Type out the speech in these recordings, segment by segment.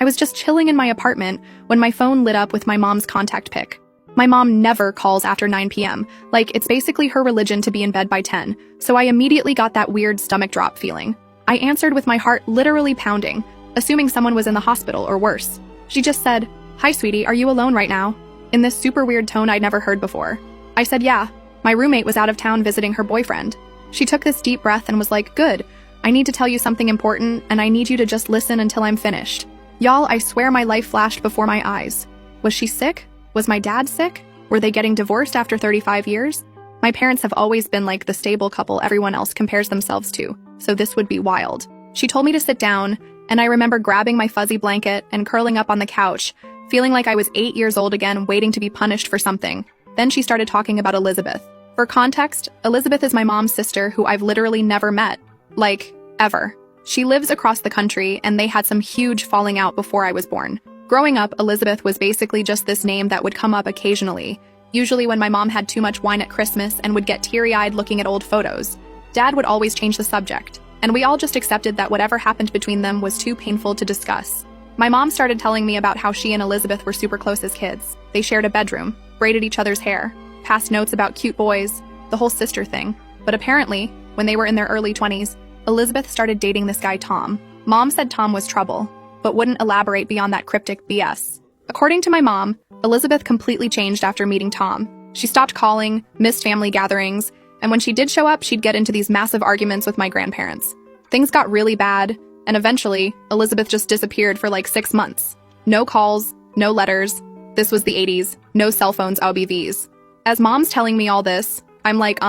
I was just chilling in my apartment when my phone lit up with my mom's contact pic. My mom never calls after 9 p.m. Like, it's basically her religion to be in bed by 10, so I immediately got that weird stomach drop feeling. I answered with my heart literally pounding, assuming someone was in the hospital or worse. She just said, "Hi, sweetie, are you alone right now?" in this super weird tone I'd never heard before. I said, "Yeah, my roommate was out of town visiting her boyfriend." She took this deep breath and was like, "Good, I need to tell you something important, and I need you to just listen until I'm finished." Y'all, I swear my life flashed before my eyes. Was she sick? Was my dad sick? Were they getting divorced after 35 years? My parents have always been like the stable couple everyone else compares themselves to, so this would be wild. She told me to sit down, and I remember grabbing my fuzzy blanket and curling up on the couch, feeling like I was 8 years old again, waiting to be punished for something. Then she started talking about Elizabeth. For context, Elizabeth is my mom's sister who I've literally never met. Like, ever. She lives across the country, and they had some huge falling out before I was born. Growing up, Elizabeth was basically just this name that would come up occasionally, usually when my mom had too much wine at Christmas and would get teary-eyed looking at old photos. Dad would always change the subject, and we all just accepted that whatever happened between them was too painful to discuss. My mom started telling me about how she and Elizabeth were super close as kids. They shared a bedroom, braided each other's hair, passed notes about cute boys, the whole sister thing. But apparently, when they were in their early 20s, Elizabeth started dating this guy Tom. Mom said Tom was trouble, but wouldn't elaborate beyond that cryptic BS. According to my mom, Elizabeth completely changed after meeting Tom. She stopped calling, missed family gatherings, and when she did show up, she'd get into these massive arguments with my grandparents. Things got really bad, and eventually, Elizabeth just disappeared for like 6 months. No calls, no letters. This was the 80s, no cell phones, OBVs. As mom's telling me all this, I'm like,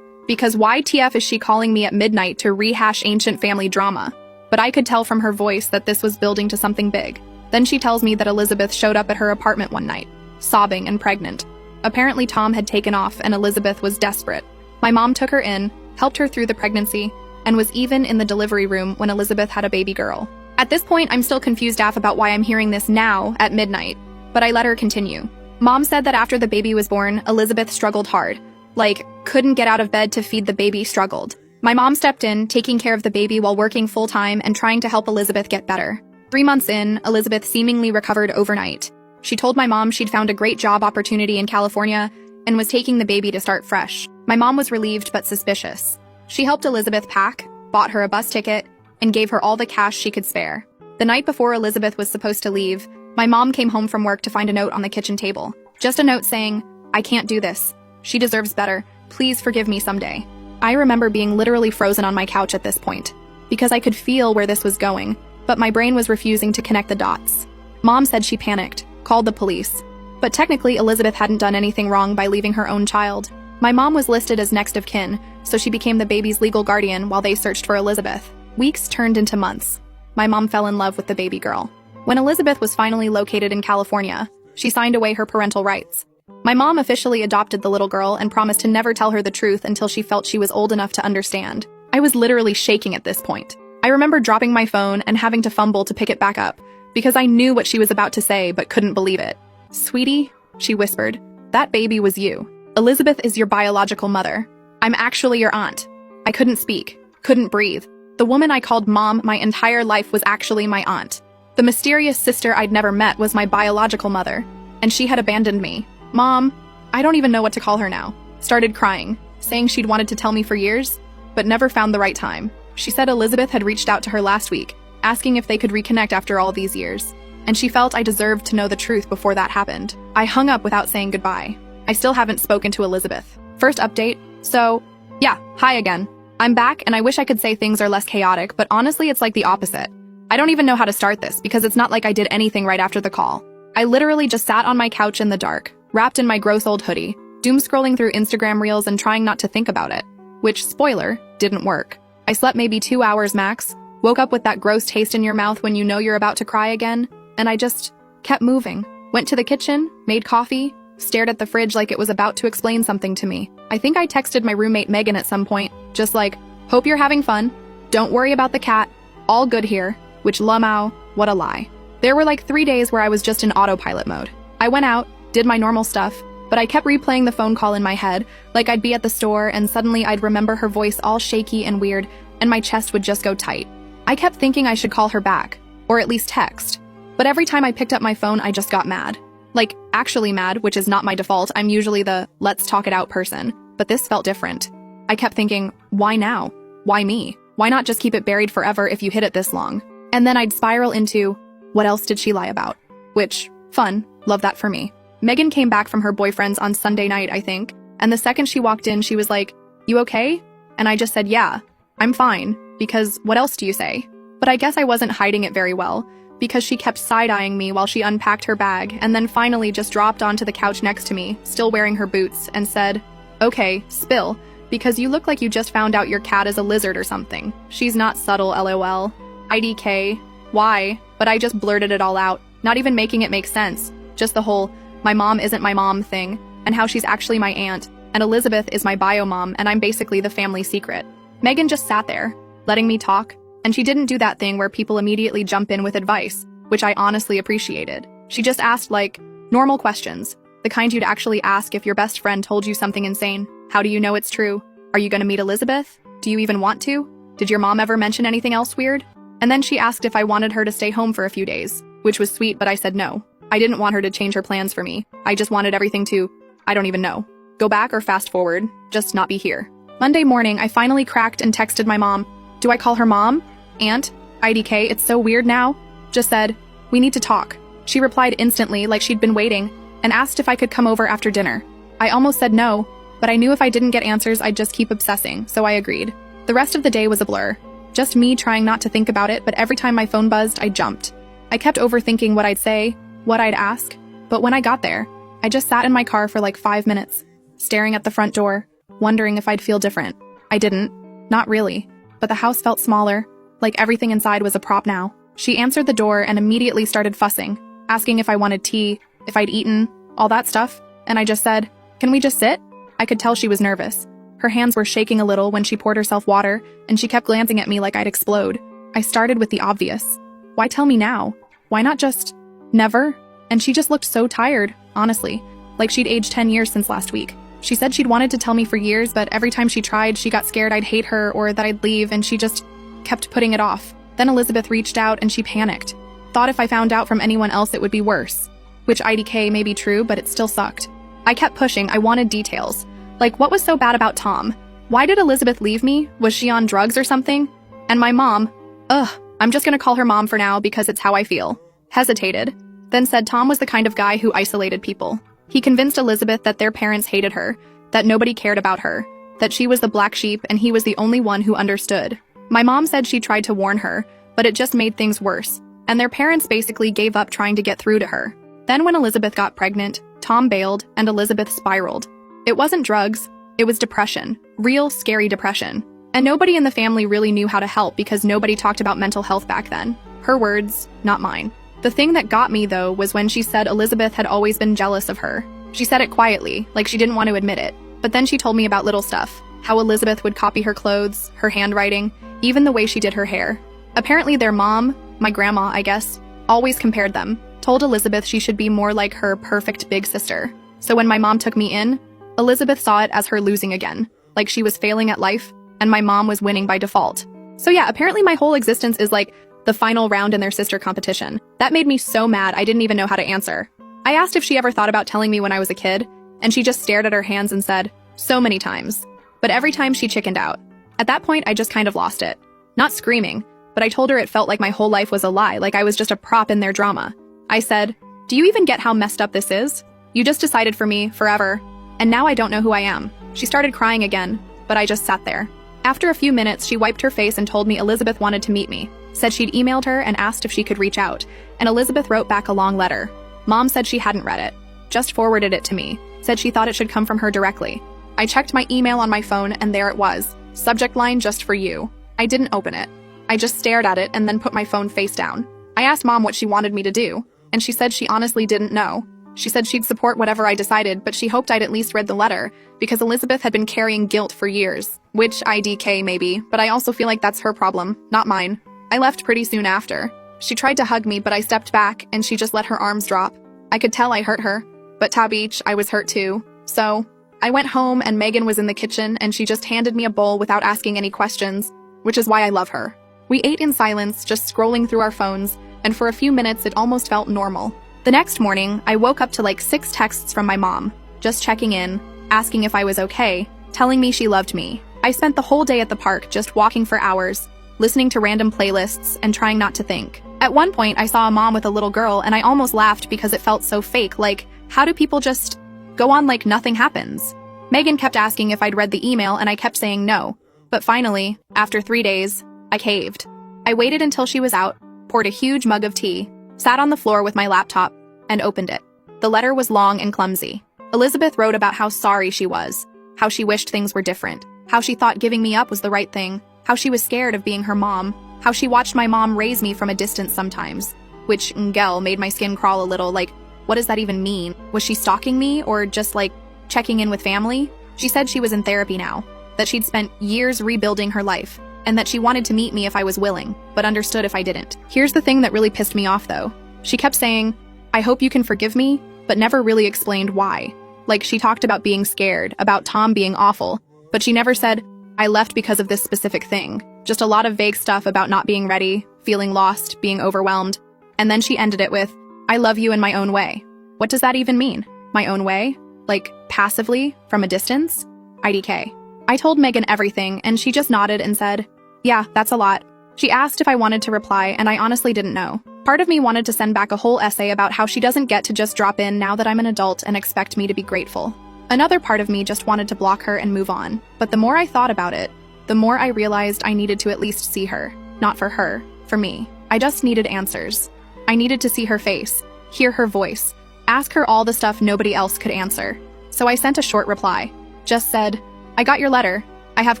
because why TF is she calling me at midnight to rehash ancient family drama? But I could tell from her voice that this was building to something big. Then she tells me that Elizabeth showed up at her apartment one night, sobbing and pregnant. Apparently Tom had taken off and Elizabeth was desperate. My mom took her in, helped her through the pregnancy, and was even in the delivery room when Elizabeth had a baby girl. At this point, I'm still confused AF about why I'm hearing this now at midnight, but I let her continue. Mom said that after the baby was born, Elizabeth struggled hard. Like, couldn't get out of bed to feed the baby, struggled. My mom stepped in, taking care of the baby while working full-time and trying to help Elizabeth get better. 3 months in, Elizabeth seemingly recovered overnight. She told my mom she'd found a great job opportunity in California and was taking the baby to start fresh. My mom was relieved but suspicious. She helped Elizabeth pack, bought her a bus ticket, and gave her all the cash she could spare. The night before Elizabeth was supposed to leave, my mom came home from work to find a note on the kitchen table. Just a note saying, "I can't do this. She deserves better. Please forgive me someday." I remember being literally frozen on my couch at this point, because I could feel where this was going, but my brain was refusing to connect the dots. Mom said she panicked, called the police. But technically, Elizabeth hadn't done anything wrong by leaving her own child. My mom was listed as next of kin, so she became the baby's legal guardian while they searched for Elizabeth. Weeks turned into months. My mom fell in love with the baby girl. When Elizabeth was finally located in California, she signed away her parental rights. My mom officially adopted the little girl and promised to never tell her the truth until she felt she was old enough to understand. I was literally shaking at this point. I remember dropping my phone and having to fumble to pick it back up, because I knew what she was about to say but couldn't believe it. "Sweetie," she whispered, "that baby was you. Elizabeth is your biological mother. I'm actually your aunt." I couldn't speak, couldn't breathe. The woman I called mom my entire life was actually my aunt. The mysterious sister I'd never met was my biological mother, and she had abandoned me. Mom, I don't even know what to call her now, started crying, saying she'd wanted to tell me for years, but never found the right time. She said Elizabeth had reached out to her last week, asking if they could reconnect after all these years, and she felt I deserved to know the truth before that happened. I hung up without saying goodbye. I still haven't spoken to Elizabeth. First update, so, yeah, hi again. I'm back, and I wish I could say things are less chaotic, but honestly it's like the opposite. I don't even know how to start this, because it's not like I did anything right after the call. I literally just sat on my couch in the dark, wrapped in my gross old hoodie, doom-scrolling through Instagram reels and trying not to think about it. Which, spoiler, didn't work. I slept maybe 2 hours max, woke up with that gross taste in your mouth when you know you're about to cry again, and I just kept moving. Went to the kitchen, made coffee, stared at the fridge like it was about to explain something to me. I think I texted my roommate Megan at some point, just like, "Hope you're having fun. Don't worry about the cat. All good here." Which, lamau, what a lie. There were like 3 days where I was just in autopilot mode. I went out, did my normal stuff, but I kept replaying the phone call in my head, like I'd be at the store and suddenly I'd remember her voice all shaky and weird, and my chest would just go tight. I kept thinking I should call her back, or at least text, But every time I picked up my phone, I just got mad. Like, actually mad, which is not my default. I'm usually the let's talk it out person. But this felt different. I kept thinking, why now? Why me? Why not just keep it buried forever if you hid it this long? And then I'd spiral into, what else did she lie about? Which, fun, love that for me. Megan came back from her boyfriend's on Sunday night, I think, and the second she walked in, she was like, you okay? And I just said, yeah, I'm fine, because what else do you say? But I guess I wasn't hiding it very well, because she kept side-eyeing me while she unpacked her bag, and then finally just dropped onto the couch next to me, still wearing her boots, and said, okay, spill, because you look like you just found out your cat is a lizard or something. She's not subtle, lol. IDK. Why? But I just blurted it all out, not even making it make sense. Just the whole, my mom isn't my mom thing, and how she's actually my aunt, and Elizabeth is my bio mom, and I'm basically the family secret. Megan just sat there, letting me talk, and she didn't do that thing where people immediately jump in with advice, which I honestly appreciated. She just asked, like, normal questions, the kind you'd actually ask if your best friend told you something insane. How do you know it's true? Are you gonna meet Elizabeth? Do you even want to? Did your mom ever mention anything else weird? And then she asked if I wanted her to stay home for a few days, which was sweet, but I said no. I didn't want her to change her plans for me. I just wanted everything to, I don't even know. Go back or fast forward, just not be here. Monday morning, I finally cracked and texted my mom. Do I call her mom? Aunt? IDK, it's so weird now. Just said, we need to talk. She replied instantly, like she'd been waiting, and asked if I could come over after dinner. I almost said no, but I knew if I didn't get answers, I'd just keep obsessing, so I agreed. The rest of the day was a blur. Just me trying not to think about it, but every time my phone buzzed, I jumped. I kept overthinking what I'd say, what I'd ask, but when I got there, I just sat in my car for like 5 minutes, staring at the front door, wondering if I'd feel different. I didn't. Not really. But the house felt smaller, like everything inside was a prop now. She answered the door and immediately started fussing, asking if I wanted tea, if I'd eaten, all that stuff, and I just said, can we just sit? I could tell she was nervous. Her hands were shaking a little when she poured herself water, and she kept glancing at me like I'd explode. I started with the obvious. Why tell me now? Why not just... never? And she just looked so tired, honestly, like she'd aged 10 years since last week. She said she'd wanted to tell me for years, but every time she tried, she got scared I'd hate her or that I'd leave, and she just kept putting it off. Then Elizabeth reached out and she panicked. Thought if I found out from anyone else it would be worse. Which IDK may be true, but it still sucked. I kept pushing, I wanted details. Like, what was so bad about Tom? Why did Elizabeth leave me? Was she on drugs or something? And my mom, I'm just gonna call her mom for now because it's how I feel. Hesitated, then said Tom was the kind of guy who isolated people. He convinced Elizabeth that their parents hated her, that nobody cared about her, that she was the black sheep and he was the only one who understood. My mom said she tried to warn her, but it just made things worse, and their parents basically gave up trying to get through to her. Then when Elizabeth got pregnant, Tom bailed and Elizabeth spiraled. It wasn't drugs, it was depression, real scary depression. And nobody in the family really knew how to help because nobody talked about mental health back then. Her words, not mine. The thing that got me, though, was when she said Elizabeth had always been jealous of her. She said it quietly, like she didn't want to admit it. But then she told me about little stuff. How Elizabeth would copy her clothes, her handwriting, even the way she did her hair. Apparently their mom, my grandma, I guess, always compared them. Told Elizabeth she should be more like her perfect big sister. So when my mom took me in, Elizabeth saw it as her losing again. Like she was failing at life, and my mom was winning by default. So yeah, apparently my whole existence is like the final round in their sister competition. That made me so mad I didn't even know how to answer. I asked if she ever thought about telling me when I was a kid, and she just stared at her hands and said, so many times. But every time she chickened out. At that point, I just kind of lost it. Not screaming, but I told her it felt like my whole life was a lie, like I was just a prop in their drama. I said, do you even get how messed up this is? You just decided for me, forever, and now I don't know who I am. She started crying again, but I just sat there. After a few minutes, she wiped her face and told me Elizabeth wanted to meet me. Said she'd emailed her and asked if she could reach out, and Elizabeth wrote back a long letter. Mom said she hadn't read it, just forwarded it to me, said she thought it should come from her directly. I checked my email on my phone and there it was, subject line just for you. I didn't open it. I just stared at it and then put my phone face down. I asked Mom what she wanted me to do, and she said she honestly didn't know. She said she'd support whatever I decided, but she hoped I'd at least read the letter, because Elizabeth had been carrying guilt for years, which IDK maybe, but I also feel like that's her problem, not mine. I left pretty soon after. She tried to hug me, but I stepped back, and she just let her arms drop. I could tell I hurt her, but Tabich, I was hurt too. So, I went home and Megan was in the kitchen, and she just handed me a bowl without asking any questions, which is why I love her. We ate in silence, just scrolling through our phones, and for a few minutes it almost felt normal. The next morning, I woke up to like 6 texts from my mom, just checking in, asking if I was okay, telling me she loved me. I spent the whole day at the park just walking for hours, listening to random playlists and trying not to think. At one point, I saw a mom with a little girl and I almost laughed because it felt so fake, like, how do people just go on like nothing happens? Megan kept asking if I'd read the email and I kept saying no. But finally, after 3 days, I caved. I waited until she was out, poured a huge mug of tea, sat on the floor with my laptop, and opened it. The letter was long and clumsy. Elizabeth wrote about how sorry she was, how she wished things were different, how she thought giving me up was the right thing, how she was scared of being her mom, how she watched my mom raise me from a distance sometimes, which, ngel, made my skin crawl a little, like, what does that even mean? Was she stalking me, or just, like, checking in with family? She said she was in therapy now, that she'd spent years rebuilding her life, and that she wanted to meet me if I was willing, but understood if I didn't. Here's the thing that really pissed me off, though. She kept saying, I hope you can forgive me, but never really explained why. Like, she talked about being scared, about Tom being awful, but she never said, I left because of this specific thing. Just a lot of vague stuff about not being ready, feeling lost, being overwhelmed. And then she ended it with, I love you in my own way. What does that even mean? My own way? Like, passively, from a distance? IDK. I told Megan everything, and she just nodded and said, yeah, that's a lot. She asked if I wanted to reply, and I honestly didn't know. Part of me wanted to send back a whole essay about how she doesn't get to just drop in now that I'm an adult and expect me to be grateful. Another part of me just wanted to block her and move on. But the more I thought about it, the more I realized I needed to at least see her. Not for her, for me. I just needed answers. I needed to see her face, hear her voice, ask her all the stuff nobody else could answer. So I sent a short reply. Just said, I got your letter. I have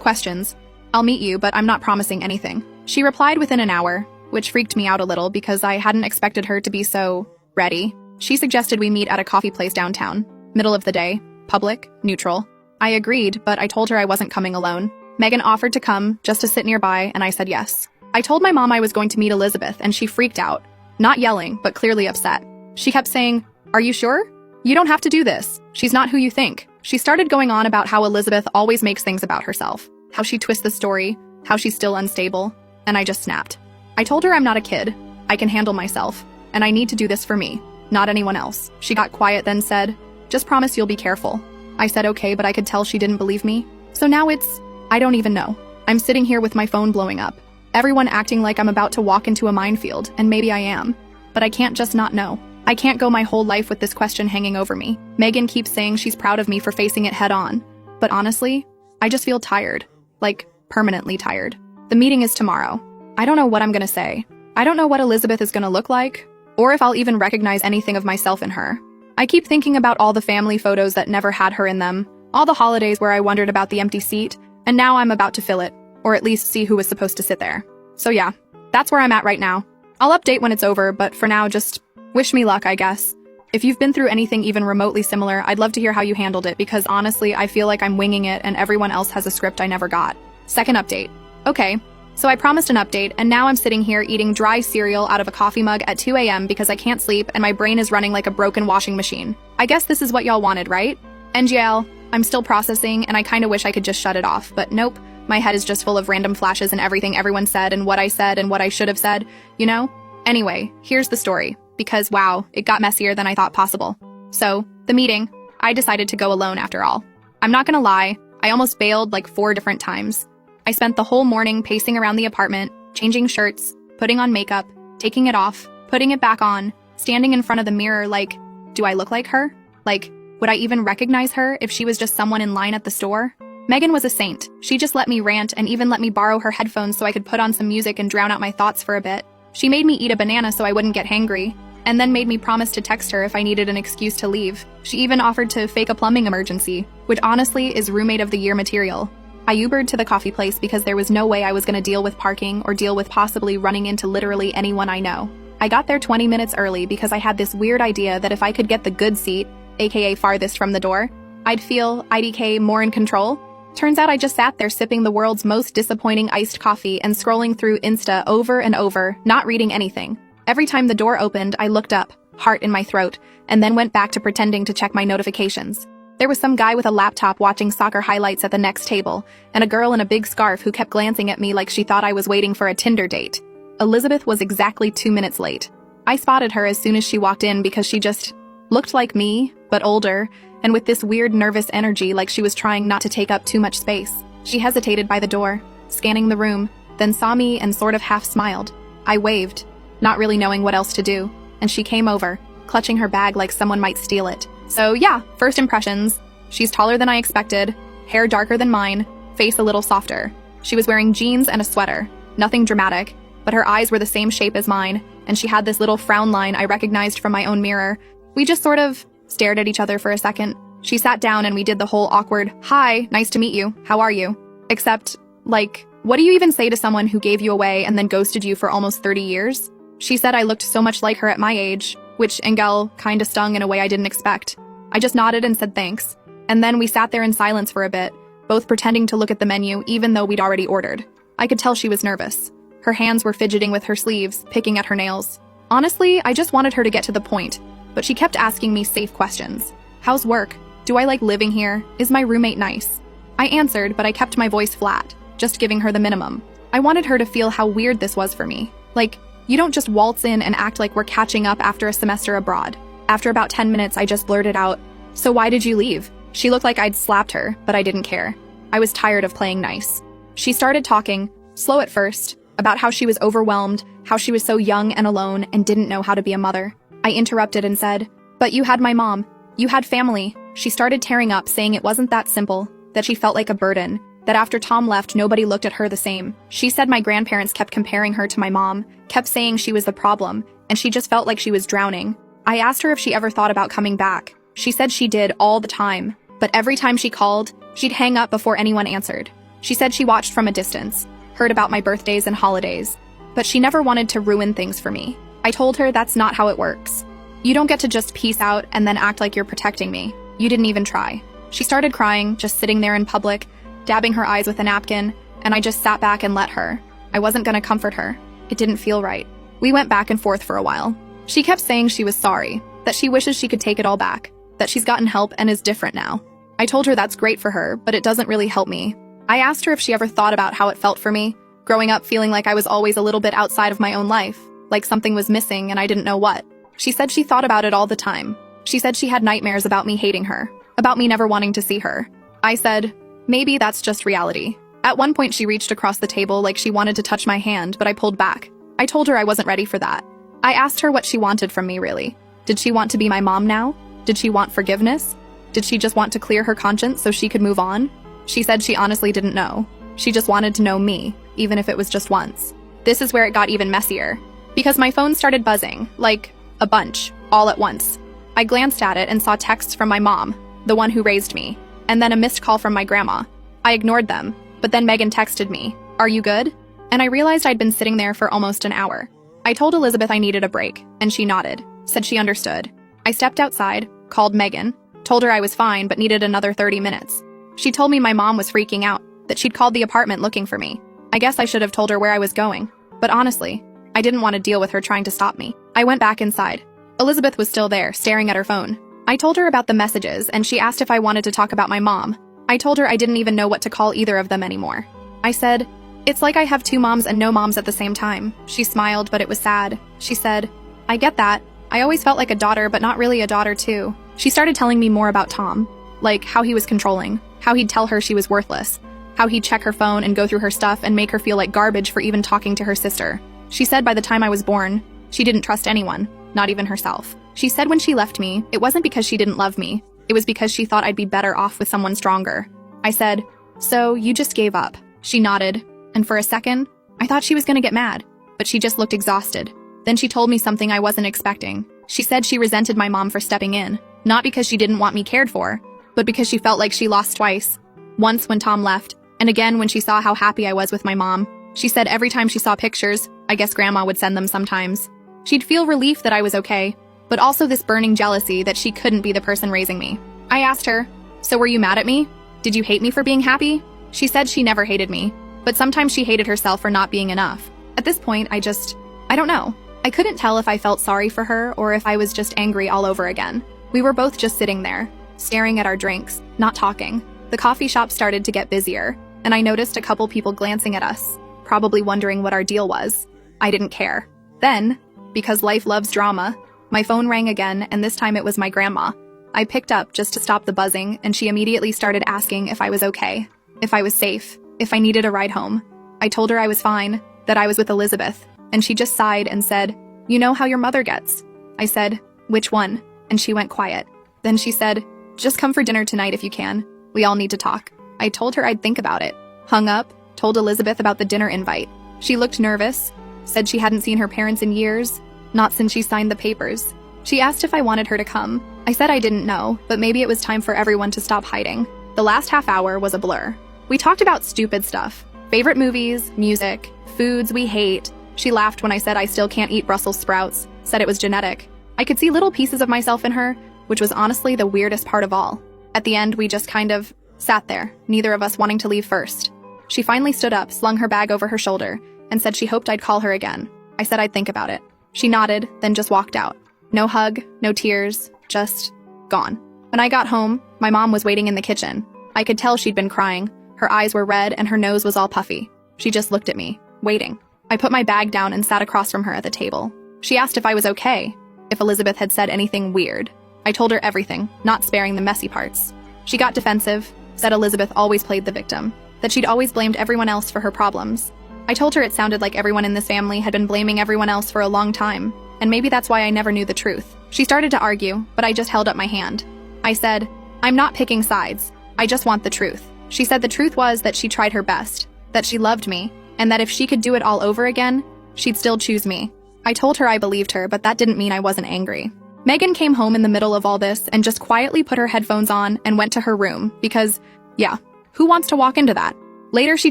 questions. I'll meet you, but I'm not promising anything. She replied within an hour, which freaked me out a little because I hadn't expected her to be so ready. She suggested we meet at a coffee place downtown, middle of the day, public, neutral. I agreed, but I told her I wasn't coming alone. Megan offered to come, just to sit nearby, and I said yes. I told my mom I was going to meet Elizabeth, and she freaked out. Not yelling, but clearly upset. She kept saying, are you sure? You don't have to do this. She's not who you think. She started going on about how Elizabeth always makes things about herself, how she twists the story, how she's still unstable, and I just snapped. I told her I'm not a kid. I can handle myself, and I need to do this for me, not anyone else. She got quiet, then said, just promise you'll be careful. I said okay, but I could tell she didn't believe me. So now it's, I don't even know. I'm sitting here with my phone blowing up. Everyone acting like I'm about to walk into a minefield, and maybe I am. But I can't just not know. I can't go my whole life with this question hanging over me. Megan keeps saying she's proud of me for facing it head on. But honestly, I just feel tired. Like, permanently tired. The meeting is tomorrow. I don't know what I'm gonna say. I don't know what Elizabeth is gonna look like, or if I'll even recognize anything of myself in her. I keep thinking about all the family photos that never had her in them, all the holidays where I wondered about the empty seat, and now I'm about to fill it, or at least see who was supposed to sit there. So yeah, that's where I'm at right now. I'll update when it's over, but for now, just wish me luck, I guess. If you've been through anything even remotely similar, I'd love to hear how you handled it because honestly, I feel like I'm winging it and everyone else has a script I never got. Second update. Okay, so I promised an update and now I'm sitting here eating dry cereal out of a coffee mug at 2 a.m. because I can't sleep and my brain is running like a broken washing machine. I guess this is what y'all wanted, right? NGL, I'm still processing and I kinda wish I could just shut it off, but nope. My head is just full of random flashes and everything everyone said and what I said and what I should have said, you know? Anyway, here's the story. Because wow, it got messier than I thought possible. So, the meeting, I decided to go alone after all. I'm not gonna lie, I almost bailed like 4 different times. I spent the whole morning pacing around the apartment, changing shirts, putting on makeup, taking it off, putting it back on, standing in front of the mirror like, do I look like her? Like, would I even recognize her if she was just someone in line at the store? Megan was a saint. She just let me rant and even let me borrow her headphones so I could put on some music and drown out my thoughts for a bit. She made me eat a banana so I wouldn't get hangry, and then made me promise to text her if I needed an excuse to leave. She even offered to fake a plumbing emergency, which honestly is roommate of the year material. I Ubered to the coffee place because there was no way I was gonna deal with parking or deal with possibly running into literally anyone I know. I got there 20 minutes early because I had this weird idea that if I could get the good seat, aka farthest from the door, I'd feel IDK more in control. Turns out I just sat there sipping the world's most disappointing iced coffee and scrolling through Insta over and over, not reading anything. Every time the door opened, I looked up, heart in my throat, and then went back to pretending to check my notifications. There was some guy with a laptop watching soccer highlights at the next table, and a girl in a big scarf who kept glancing at me like she thought I was waiting for a Tinder date. Elizabeth was exactly 2 minutes late. I spotted her as soon as she walked in because she just looked like me, but older, and with this weird nervous energy like she was trying not to take up too much space. She hesitated by the door, scanning the room, then saw me and sort of half smiled. I waved, not really knowing what else to do, and she came over, clutching her bag like someone might steal it. So yeah, first impressions. She's taller than I expected, hair darker than mine, face a little softer. She was wearing jeans and a sweater, nothing dramatic, but her eyes were the same shape as mine, and she had this little frown line I recognized from my own mirror. We just sort of stared at each other for a second. She sat down and we did the whole awkward, "Hi, nice to meet you, how are you?" Except, like, what do you even say to someone who gave you away and then ghosted you for almost 30 years? She said I looked so much like her at my age, which Engel kinda stung in a way I didn't expect. I just nodded and said thanks. And then we sat there in silence for a bit, both pretending to look at the menu even though we'd already ordered. I could tell she was nervous. Her hands were fidgeting with her sleeves, picking at her nails. Honestly, I just wanted her to get to the point, but she kept asking me safe questions. How's work? Do I like living here? Is my roommate nice? I answered, but I kept my voice flat, just giving her the minimum. I wanted her to feel how weird this was for me. Like, you don't just waltz in and act like we're catching up after a semester abroad. After about 10 minutes, I just blurted out, "So why did you leave?" She looked like I'd slapped her, but I didn't care. I was tired of playing nice. She started talking, slow at first, about how she was overwhelmed, how she was so young and alone and didn't know how to be a mother. I interrupted and said, "But you had my mom. You had family." She started tearing up, saying it wasn't that simple, that she felt like a burden, that after Tom left, nobody looked at her the same. She said my grandparents kept comparing her to my mom, kept saying she was the problem, and she just felt like she was drowning. I asked her if she ever thought about coming back. She said she did all the time, but every time she called, she'd hang up before anyone answered. She said she watched from a distance, heard about my birthdays and holidays, but she never wanted to ruin things for me. I told her that's not how it works. You don't get to just peace out and then act like you're protecting me. You didn't even try. She started crying, just sitting there in public, dabbing her eyes with a napkin, and I just sat back and let her. I wasn't gonna comfort her. It didn't feel right. We went back and forth for a while. She kept saying she was sorry, that she wishes she could take it all back, that she's gotten help and is different now. I told her that's great for her, but it doesn't really help me. I asked her if she ever thought about how it felt for me, growing up feeling like I was always a little bit outside of my own life, like something was missing and I didn't know what. She said she thought about it all the time. She said she had nightmares about me hating her, about me never wanting to see her. I said, maybe that's just reality. At one point she reached across the table like she wanted to touch my hand, but I pulled back. I told her I wasn't ready for that. I asked her what she wanted from me, really. Did she want to be my mom now? Did she want forgiveness? Did she just want to clear her conscience so she could move on? She said she honestly didn't know. She just wanted to know me, even if it was just once. This is where it got even messier, because my phone started buzzing, like a bunch, all at once. I glanced at it and saw texts from my mom, the one who raised me, and then a missed call from my grandma. I ignored them, but then Megan texted me, "Are you good?" And I realized I'd been sitting there for almost an hour. I told Elizabeth I needed a break, and she nodded, said she understood. I stepped outside, called Megan, told her I was fine but needed another 30 minutes. She told me my mom was freaking out, that she'd called the apartment looking for me. I guess I should have told her where I was going, but honestly, I didn't want to deal with her trying to stop me. I went back inside. Elizabeth was still there, staring at her phone. I told her about the messages, and she asked if I wanted to talk about my mom. I told her I didn't even know what to call either of them anymore. I said, "It's like I have two moms and no moms at the same time." She smiled, but it was sad. She said, "I get that. I always felt like a daughter, but not really a daughter too." She started telling me more about Tom, like how he was controlling, how he'd tell her she was worthless, how he'd check her phone and go through her stuff and make her feel like garbage for even talking to her sister. She said by the time I was born, she didn't trust anyone, not even herself. She said when she left me, it wasn't because she didn't love me, it was because she thought I'd be better off with someone stronger. I said, "So you just gave up?" She nodded, and for a second, I thought she was gonna get mad, but she just looked exhausted. Then she told me something I wasn't expecting. She said she resented my mom for stepping in, not because she didn't want me cared for, but because she felt like she lost twice. Once when Tom left, and again when she saw how happy I was with my mom. She said every time she saw pictures, I guess Grandma would send them sometimes, she'd feel relief that I was okay, but also this burning jealousy that she couldn't be the person raising me. I asked her, "So were you mad at me? Did you hate me for being happy?" She said she never hated me, but sometimes she hated herself for not being enough. At this point, I don't know. I couldn't tell if I felt sorry for her or if I was just angry all over again. We were both just sitting there, staring at our drinks, not talking. The coffee shop started to get busier, and I noticed a couple people glancing at us, probably wondering what our deal was. I didn't care. Then, because life loves drama, my phone rang again, and this time it was my grandma. I picked up just to stop the buzzing, and she immediately started asking if I was okay, if I was safe, if I needed a ride home. I told her I was fine, that I was with Elizabeth, and she just sighed and said, "You know how your mother gets." I said, "Which one?" And she went quiet. Then she said, "Just come for dinner tonight if you can. We all need to talk." I told her I'd think about it. Hung up, told Elizabeth about the dinner invite. She looked nervous, said she hadn't seen her parents in years, not since she signed the papers. She asked if I wanted her to come. I said I didn't know, but maybe it was time for everyone to stop hiding. The last half hour was a blur. We talked about stupid stuff. Favorite movies, music, foods we hate. She laughed when I said I still can't eat Brussels sprouts, said it was genetic. I could see little pieces of myself in her, which was honestly the weirdest part of all. At the end, we just kind of sat there, neither of us wanting to leave first. She finally stood up, slung her bag over her shoulder, and said she hoped I'd call her again. I said I'd think about it. She nodded, then just walked out. No hug, no tears, just gone. When I got home, my mom was waiting in the kitchen. I could tell she'd been crying. Her eyes were red and her nose was all puffy. She just looked at me, waiting. I put my bag down and sat across from her at the table. She asked if I was okay, if Elizabeth had said anything weird. I told her everything, not sparing the messy parts. She got defensive, said Elizabeth always played the victim, that she'd always blamed everyone else for her problems. I told her it sounded like everyone in this family had been blaming everyone else for a long time, and maybe that's why I never knew the truth. She started to argue, but I just held up my hand. I said, "I'm not picking sides. I just want the truth." She said the truth was that she tried her best, that she loved me, and that if she could do it all over again, she'd still choose me. I told her I believed her, but that didn't mean I wasn't angry. Megan came home in the middle of all this and just quietly put her headphones on and went to her room because, yeah, who wants to walk into that? Later, she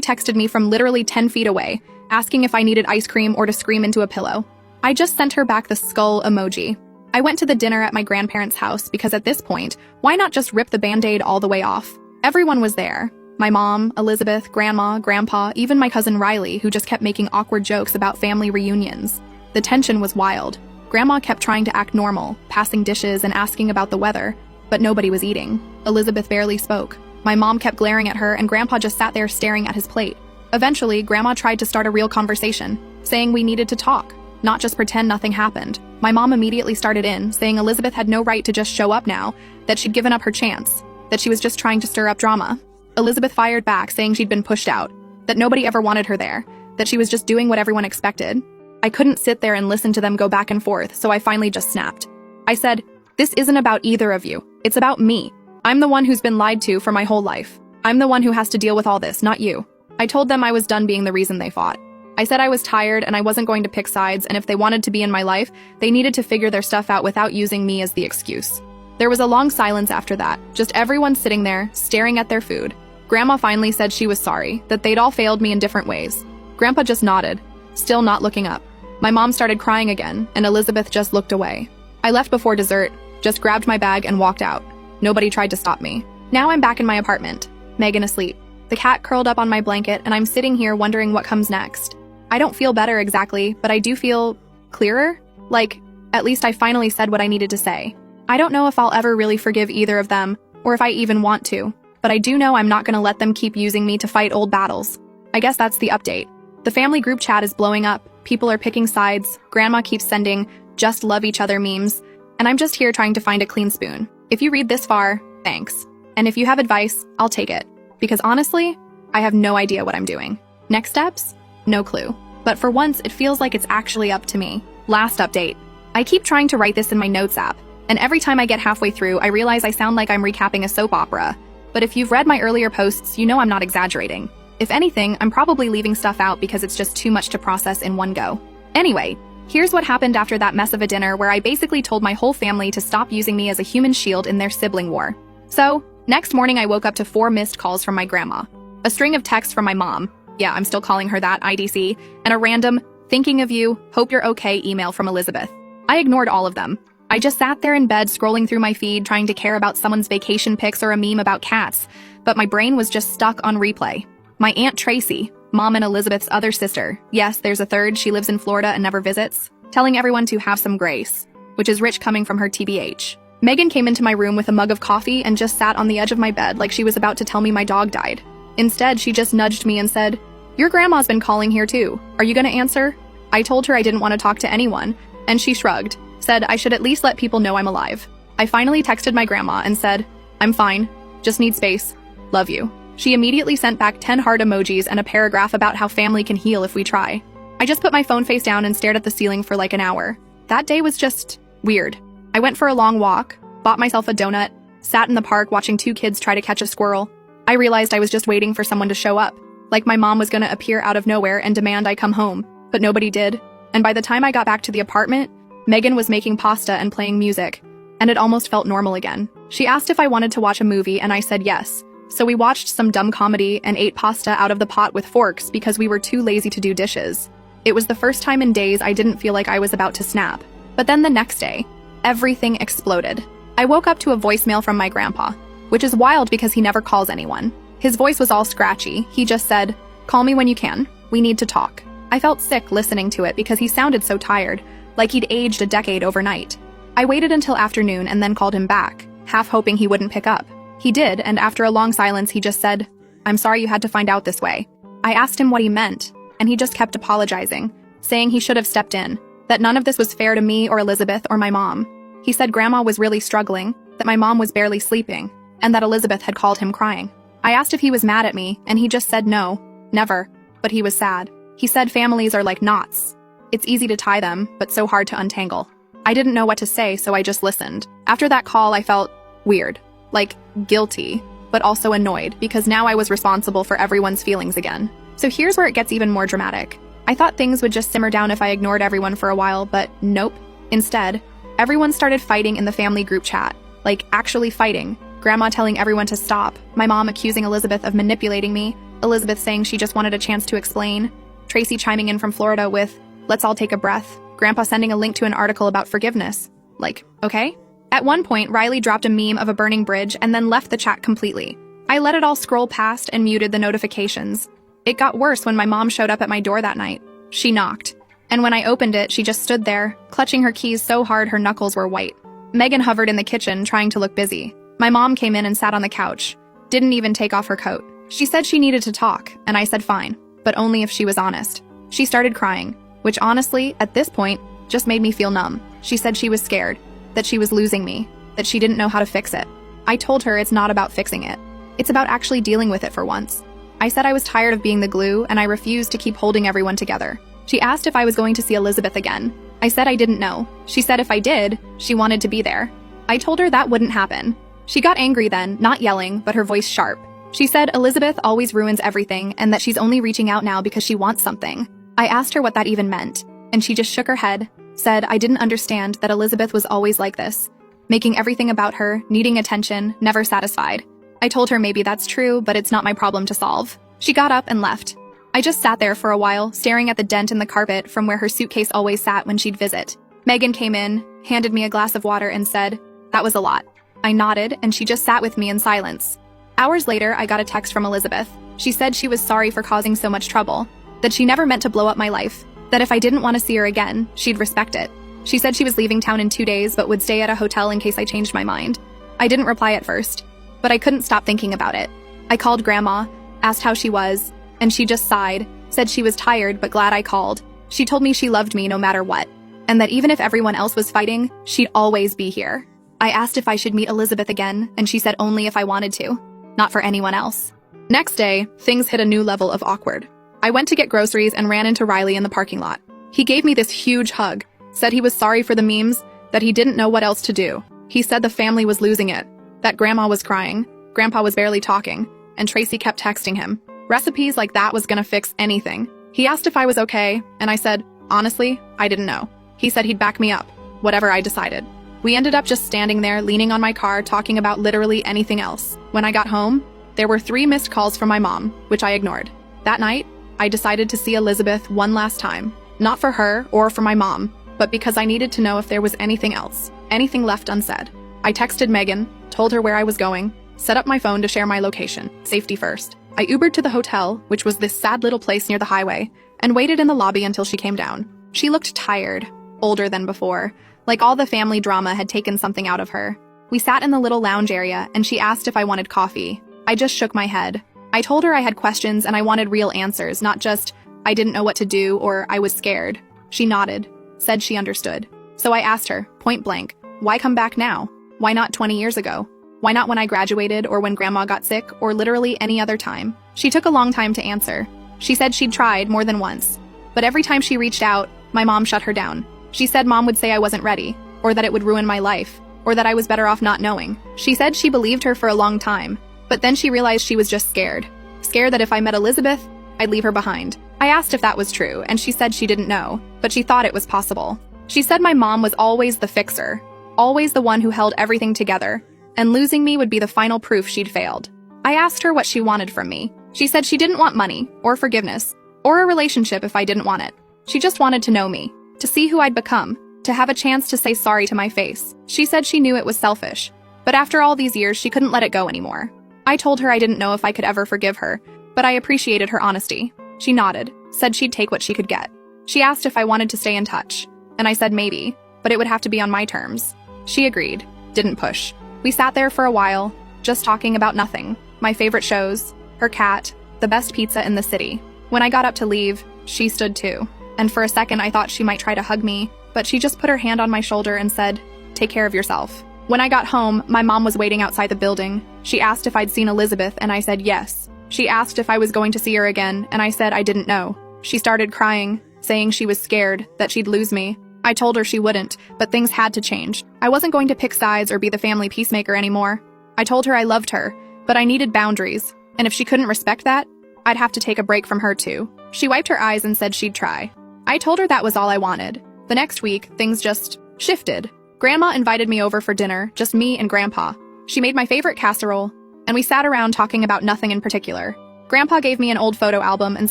texted me from literally 10 feet away, asking if I needed ice cream or to scream into a pillow. I just sent her back the skull emoji. I went to the dinner at my grandparents' house because at this point, why not just rip the Band-Aid all the way off? Everyone was there. My mom, Elizabeth, Grandma, Grandpa, even my cousin Riley, who just kept making awkward jokes about family reunions. The tension was wild. Grandma kept trying to act normal, passing dishes and asking about the weather, but nobody was eating. Elizabeth barely spoke. My mom kept glaring at her and Grandpa just sat there staring at his plate. Eventually, Grandma tried to start a real conversation, saying we needed to talk, not just pretend nothing happened. My mom immediately started in, saying Elizabeth had no right to just show up now, that she'd given up her chance, that she was just trying to stir up drama. Elizabeth fired back, saying she'd been pushed out, that nobody ever wanted her there, that she was just doing what everyone expected. I couldn't sit there and listen to them go back and forth, so I finally just snapped. I said, "This isn't about either of you. It's about me. I'm the one who's been lied to for my whole life. I'm the one who has to deal with all this, not you." I told them I was done being the reason they fought. I said I was tired and I wasn't going to pick sides, and if they wanted to be in my life, they needed to figure their stuff out without using me as the excuse. There was a long silence after that, just everyone sitting there, staring at their food. Grandma finally said she was sorry, that they'd all failed me in different ways. Grandpa just nodded, still not looking up. My mom started crying again, and Elizabeth just looked away. I left before dessert, just grabbed my bag and walked out. Nobody tried to stop me. Now I'm back in my apartment, Megan asleep. The cat curled up on my blanket, and I'm sitting here wondering what comes next. I don't feel better exactly, but I do feel clearer. Like, at least I finally said what I needed to say. I don't know if I'll ever really forgive either of them, or if I even want to, but I do know I'm not gonna let them keep using me to fight old battles. I guess that's the update. The family group chat is blowing up, people are picking sides, Grandma keeps sending just love each other memes, and I'm just here trying to find a clean spoon. If you read this far, thanks. And if you have advice, I'll take it. Because honestly, I have no idea what I'm doing. Next steps? No clue. But for once, it feels like it's actually up to me. Last update. I keep trying to write this in my notes app, and every time I get halfway through, I realize I sound like I'm recapping a soap opera. But if you've read my earlier posts, you know I'm not exaggerating. If anything, I'm probably leaving stuff out because it's just too much to process in one go. Anyway, here's what happened after that mess of a dinner where I basically told my whole family to stop using me as a human shield in their sibling war. So, next morning I woke up to 4 missed calls from my grandma, a string of texts from my mom, yeah, I'm still calling her that, IDC, and a random, thinking of you, hope you're okay email from Elizabeth. I ignored all of them. I just sat there in bed scrolling through my feed trying to care about someone's vacation pics or a meme about cats, but my brain was just stuck on replay. My Aunt Tracy, Mom and Elizabeth's other sister, yes, there's a third, she lives in Florida and never visits, telling everyone to have some grace, which is rich coming from her TBH. Megan came into my room with a mug of coffee and just sat on the edge of my bed like she was about to tell me my dog died. Instead, she just nudged me and said, "Your grandma's been calling here too. Are you gonna answer?" I told her I didn't want to talk to anyone, and she shrugged, said I should at least let people know I'm alive. I finally texted my grandma and said, "I'm fine, just need space. Love you." She immediately sent back 10 heart emojis and a paragraph about how family can heal if we try. I just put my phone face down and stared at the ceiling for like an hour. That day was just weird. I went for a long walk, bought myself a donut, sat in the park watching 2 kids try to catch a squirrel. I realized I was just waiting for someone to show up, like my mom was going to appear out of nowhere and demand I come home, but nobody did. And by the time I got back to the apartment, Megan was making pasta and playing music, and it almost felt normal again. She asked if I wanted to watch a movie, and I said yes. So we watched some dumb comedy and ate pasta out of the pot with forks because we were too lazy to do dishes. It was the first time in days I didn't feel like I was about to snap. But then the next day, everything exploded. I woke up to a voicemail from my grandpa, which is wild because he never calls anyone. His voice was all scratchy. He just said, "Call me when you can. We need to talk." I felt sick listening to it because he sounded so tired, like he'd aged a decade overnight. I waited until afternoon and then called him back, half hoping he wouldn't pick up. He did, and after a long silence, he just said, "I'm sorry you had to find out this way." I asked him what he meant, and he just kept apologizing, saying he should have stepped in, that none of this was fair to me or Elizabeth or my mom. He said Grandma was really struggling, that my mom was barely sleeping, and that Elizabeth had called him crying. I asked if he was mad at me, and he just said no, never, but he was sad. He said families are like knots. It's easy to tie them, but so hard to untangle. I didn't know what to say, so I just listened. After that call, I felt weird. Like, guilty, but also annoyed, because now I was responsible for everyone's feelings again. So here's where it gets even more dramatic. I thought things would just simmer down if I ignored everyone for a while, but nope. Instead, everyone started fighting in the family group chat. Like, actually fighting. Grandma telling everyone to stop, my mom accusing Elizabeth of manipulating me, Elizabeth saying she just wanted a chance to explain, Tracy chiming in from Florida with, "Let's all take a breath," Grandpa sending a link to an article about forgiveness. Like, okay? At one point, Riley dropped a meme of a burning bridge and then left the chat completely. I let it all scroll past and muted the notifications. It got worse when my mom showed up at my door that night. She knocked. And when I opened it, she just stood there, clutching her keys so hard her knuckles were white. Megan hovered in the kitchen, trying to look busy. My mom came in and sat on the couch. Didn't even take off her coat. She said she needed to talk, and I said fine, but only if she was honest. She started crying, which honestly, at this point, just made me feel numb. She said she was scared, that she was losing me, that she didn't know how to fix it. I told her it's not about fixing it. It's about actually dealing with it for once. I said I was tired of being the glue, and I refused to keep holding everyone together. She asked if I was going to see Elizabeth again. I said I didn't know. She said if I did, she wanted to be there. I told her that wouldn't happen. She got angry then, not yelling, but her voice sharp. She said Elizabeth always ruins everything and that she's only reaching out now because she wants something. I asked her what that even meant, and she just shook her head, said I didn't understand that Elizabeth was always like this, making everything about her, needing attention, never satisfied. I told her maybe that's true, but it's not my problem to solve. She got up and left. I just sat there for a while, staring at the dent in the carpet from where her suitcase always sat when she'd visit. Megan came in, handed me a glass of water and said, "That was a lot." I nodded, and she just sat with me in silence. Hours later, I got a text from Elizabeth. She said she was sorry for causing so much trouble, that she never meant to blow up my life, that if I didn't want to see her again, she'd respect it. She said she was leaving town in 2 days, but would stay at a hotel in case I changed my mind. I didn't reply at first, but I couldn't stop thinking about it. I called Grandma, asked how she was, and she just sighed, said she was tired but glad I called. She told me she loved me no matter what, and that even if everyone else was fighting, she'd always be here. I asked if I should meet Elizabeth again, and she said only if I wanted to, not for anyone else. Next day, things hit a new level of awkward. I went to get groceries and ran into Riley in the parking lot. He gave me this huge hug, said he was sorry for the memes, that he didn't know what else to do. He said the family was losing it, that Grandma was crying, Grandpa was barely talking, and Tracy kept texting him. Recipes like that was gonna fix anything. He asked if I was okay, and I said, honestly, I didn't know. He said he'd back me up, whatever I decided. We ended up just standing there, leaning on my car, talking about literally anything else. When I got home, there were 3 missed calls from my mom, which I ignored. That night, I decided to see Elizabeth one last time. Not for her or for my mom, but because I needed to know if there was anything else, anything left unsaid. I texted Megan, told her where I was going, set up my phone to share my location, safety first. I Ubered to the hotel, which was this sad little place near the highway, and waited in the lobby until she came down. She looked tired, older than before, like all the family drama had taken something out of her. We sat in the little lounge area, and she asked if I wanted coffee. I just shook my head. I told her I had questions and I wanted real answers, not just, I didn't know what to do or I was scared. She nodded, said she understood. So I asked her, point blank, why come back now? Why not 20 years ago? Why not when I graduated or when Grandma got sick or literally any other time? She took a long time to answer. She said she'd tried more than once. But every time she reached out, my mom shut her down. She said Mom would say I wasn't ready, or that it would ruin my life, or that I was better off not knowing. She said she believed her for a long time, but then she realized she was just scared. Scared that if I met Elizabeth, I'd leave her behind. I asked if that was true, and she said she didn't know, but she thought it was possible. She said my mom was always the fixer, always the one who held everything together, and losing me would be the final proof she'd failed. I asked her what she wanted from me. She said she didn't want money, or forgiveness, or a relationship if I didn't want it. She just wanted to know me, to see who I'd become, to have a chance to say sorry to my face. She said she knew it was selfish, but after all these years, she couldn't let it go anymore. I told her I didn't know if I could ever forgive her, but I appreciated her honesty. She nodded, said she'd take what she could get. She asked if I wanted to stay in touch, and I said maybe, but it would have to be on my terms. She agreed, didn't push. We sat there for a while, just talking about nothing. My favorite shows, her cat, the best pizza in the city. When I got up to leave, she stood too. And for a second I thought she might try to hug me, but she just put her hand on my shoulder and said, "Take care of yourself." When I got home, my mom was waiting outside the building. She asked if I'd seen Elizabeth, and I said yes. She asked if I was going to see her again, and I said I didn't know. She started crying, saying she was scared, that she'd lose me. I told her she wouldn't, but things had to change. I wasn't going to pick sides or be the family peacemaker anymore. I told her I loved her, but I needed boundaries, and if she couldn't respect that, I'd have to take a break from her too. She wiped her eyes and said she'd try. I told her that was all I wanted. The next week, things just shifted. Grandma invited me over for dinner, just me and Grandpa. She made my favorite casserole, and we sat around talking about nothing in particular. Grandpa gave me an old photo album and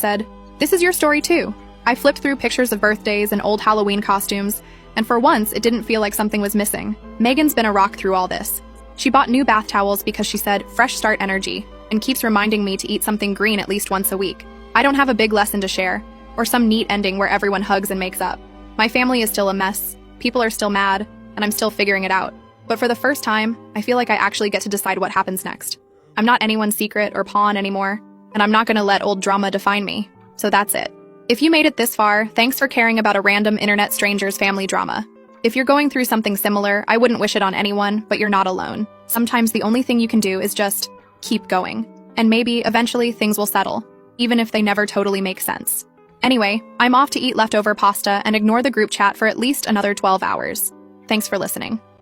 said, "This is your story too." I flipped through pictures of birthdays and old Halloween costumes, and for once, it didn't feel like something was missing. Megan's been a rock through all this. She bought new bath towels because she said, fresh start energy, and keeps reminding me to eat something green at least once a week. I don't have a big lesson to share, or some neat ending where everyone hugs and makes up. My family is still a mess, people are still mad, and I'm still figuring it out. But for the first time, I feel like I actually get to decide what happens next. I'm not anyone's secret or pawn anymore, and I'm not gonna let old drama define me. So that's it. If you made it this far, thanks for caring about a random internet stranger's family drama. If you're going through something similar, I wouldn't wish it on anyone, but you're not alone. Sometimes the only thing you can do is just keep going. And maybe, eventually, things will settle, even if they never totally make sense. Anyway, I'm off to eat leftover pasta and ignore the group chat for at least another 12 hours. Thanks for listening.